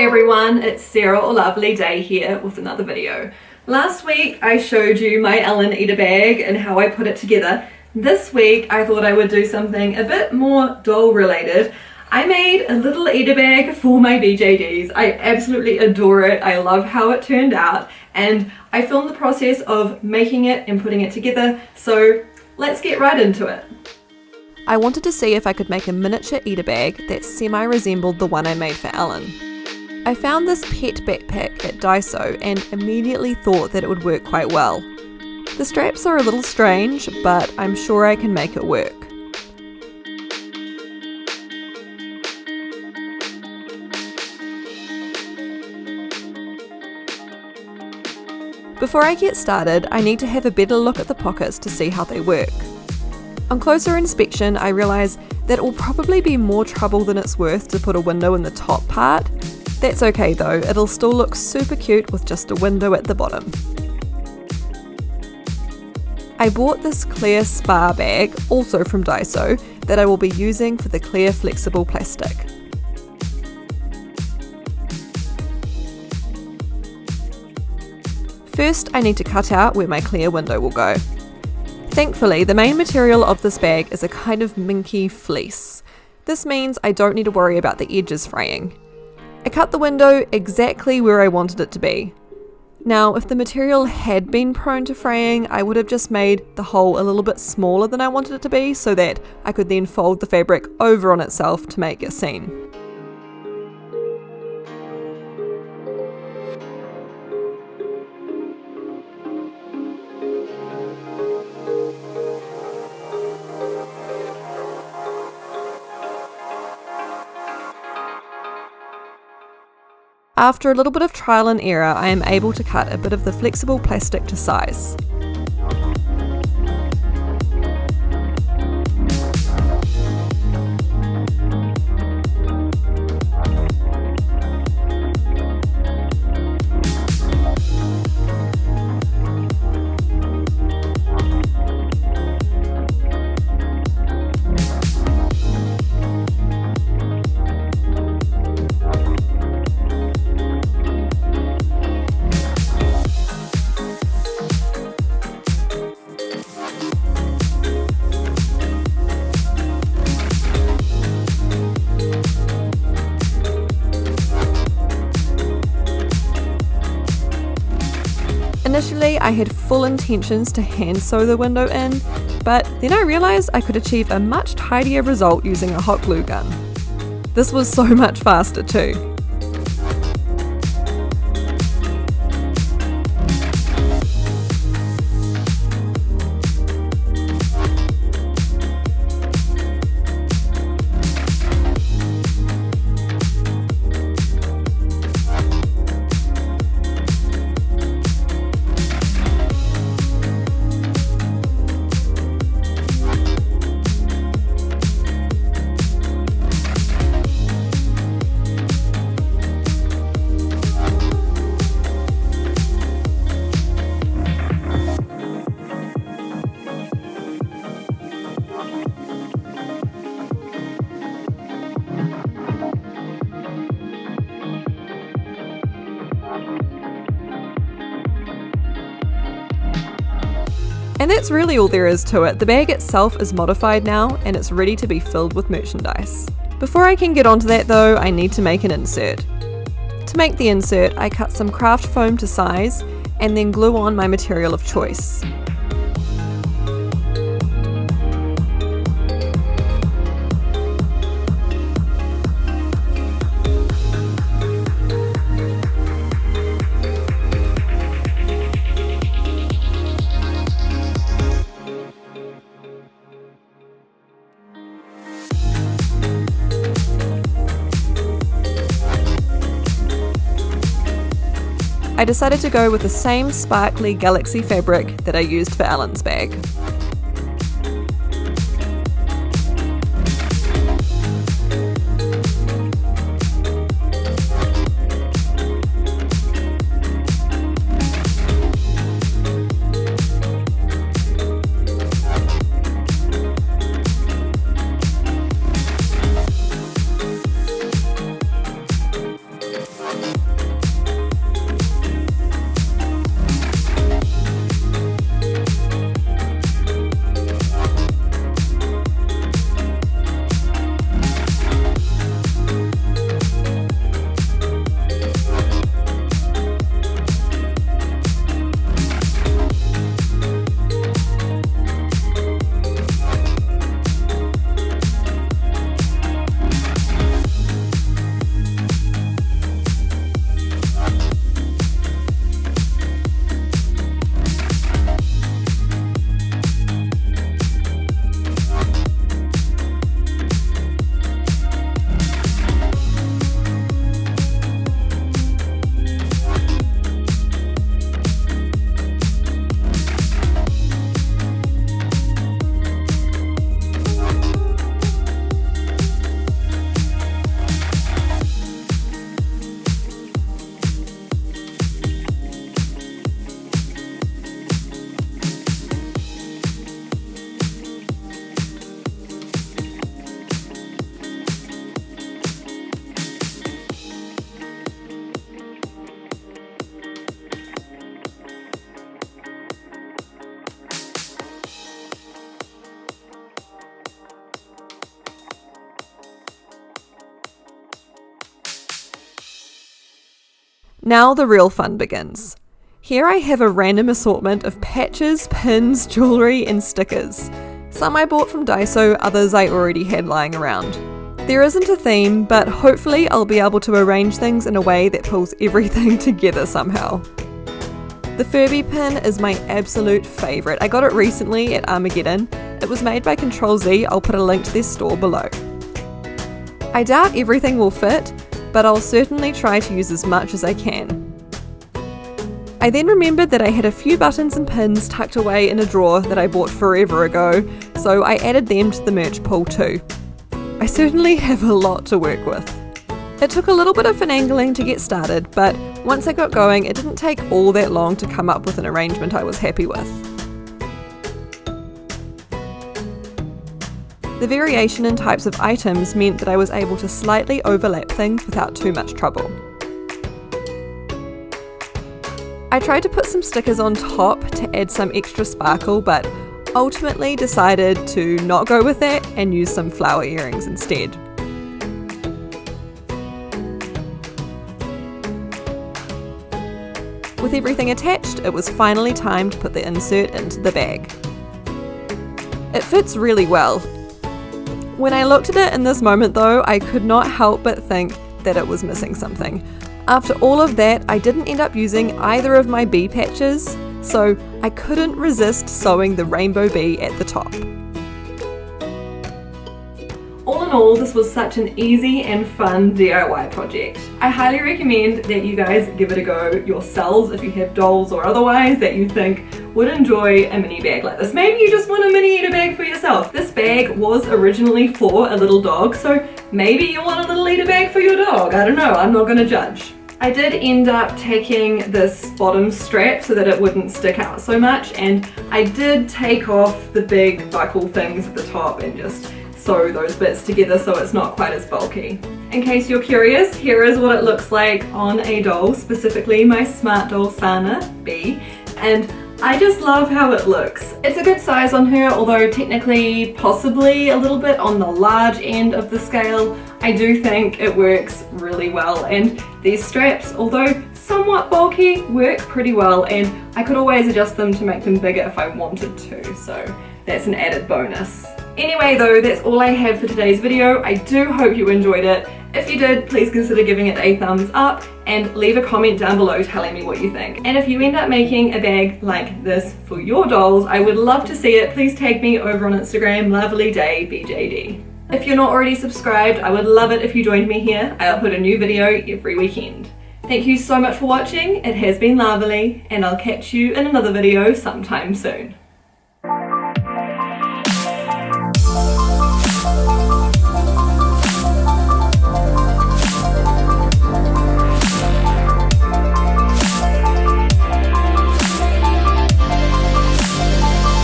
Hi everyone, it's Sarah or Lovely Day here with another video. Last week I showed you my Ellen ITA bag and how I put it together. This week I thought I would do something a bit more doll related. I made a little ITA bag for my BJDs. I absolutely adore it. I love how it turned out and I filmed the process of making it and putting it together, so let's get right into it. I wanted to see if I could make a miniature ITA bag that semi-resembled the one I made for Ellen. I found this pet backpack at Daiso and immediately thought that it would work quite well. The straps are a little strange, but I'm sure I can make it work. Before I get started, I need to have a better look at the pockets to see how they work. On closer inspection, I realise that it will probably be more trouble than it's worth to put a window in the top part. That's okay though, it'll still look super cute with just a window at the bottom. I bought this clear spa bag, also from Daiso, that I will be using for the clear flexible plastic. First, I need to cut out where my clear window will go. Thankfully, the main material of this bag is a kind of minky fleece. This means I don't need to worry about the edges fraying. I cut the window exactly where I wanted it to be. Now, if the material had been prone to fraying, I would have just made the hole a little bit smaller than I wanted it to be so that I could then fold the fabric over on itself to make a seam. After a little bit of trial and error, I am able to cut a bit of the flexible plastic to size. Initially, I had full intentions to hand sew the window in, but then I realised I could achieve a much tidier result using a hot glue gun. This was so much faster too. And that's really all there is to it. The bag itself is modified now and it's ready to be filled with merchandise. Before I can get onto that though, I need to make an insert. To make the insert, I cut some craft foam to size and then glue on my material of choice. I decided to go with the same sparkly galaxy fabric that I used for Ellen's bag. Now the real fun begins. Here I have a random assortment of patches, pins, jewellery and stickers. Some I bought from Daiso, others I already had lying around. There isn't a theme, but hopefully I'll be able to arrange things in a way that pulls everything together somehow. The Furby pin is my absolute favourite. I got it recently at Armageddon. It was made by Control Z. I'll put a link to their store below. I doubt everything will fit, but I'll certainly try to use as much as I can. I then remembered that I had a few buttons and pins tucked away in a drawer that I bought forever ago, so I added them to the merch pool too. I certainly have a lot to work with. It took a little bit of finagling to get started, but once I got going, it didn't take all that long to come up with an arrangement I was happy with. The variation in types of items meant that I was able to slightly overlap things without too much trouble. I tried to put some stickers on top to add some extra sparkle, but ultimately decided to not go with that and use some flower earrings instead. With everything attached, it was finally time to put the insert into the bag. It fits really well. When I looked at it in this moment though, I could not help but think that it was missing something. After all of that, I didn't end up using either of my bee patches, so I couldn't resist sewing the rainbow bee at the top. All in all, this was such an easy and fun DIY project. I highly recommend that you guys give it a go yourselves if you have dolls or otherwise that you think would enjoy a mini bag like this. Maybe you just want a mini Ita bag for yourself. This bag was originally for a little dog, so maybe you want a little Ita bag for your dog. I don't know, I'm not gonna judge. I did end up taking this bottom strap so that it wouldn't stick out so much, and I did take off the big buckle things at the top and just sew those bits together so it's not quite as bulky. In case you're curious, here is what it looks like on a doll, specifically my Smart Doll Sana bee, and I just love how it looks. It's a good size on her, although technically possibly a little bit on the large end of the scale. I do think it works really well, and these straps, although somewhat bulky, work pretty well, and I could always adjust them to make them bigger if I wanted to, so that's an added bonus. Anyway though, that's all I have for today's video. I do hope you enjoyed it. If you did, please consider giving it a thumbs up and leave a comment down below telling me what you think. And if you end up making a bag like this for your dolls, I would love to see it. Please tag me over on Instagram, lovelydayBJD. If you're not already subscribed, I would love it if you joined me here. I'll put a new video every weekend. Thank you so much for watching. It has been Lovely, and I'll catch you in another video sometime soon.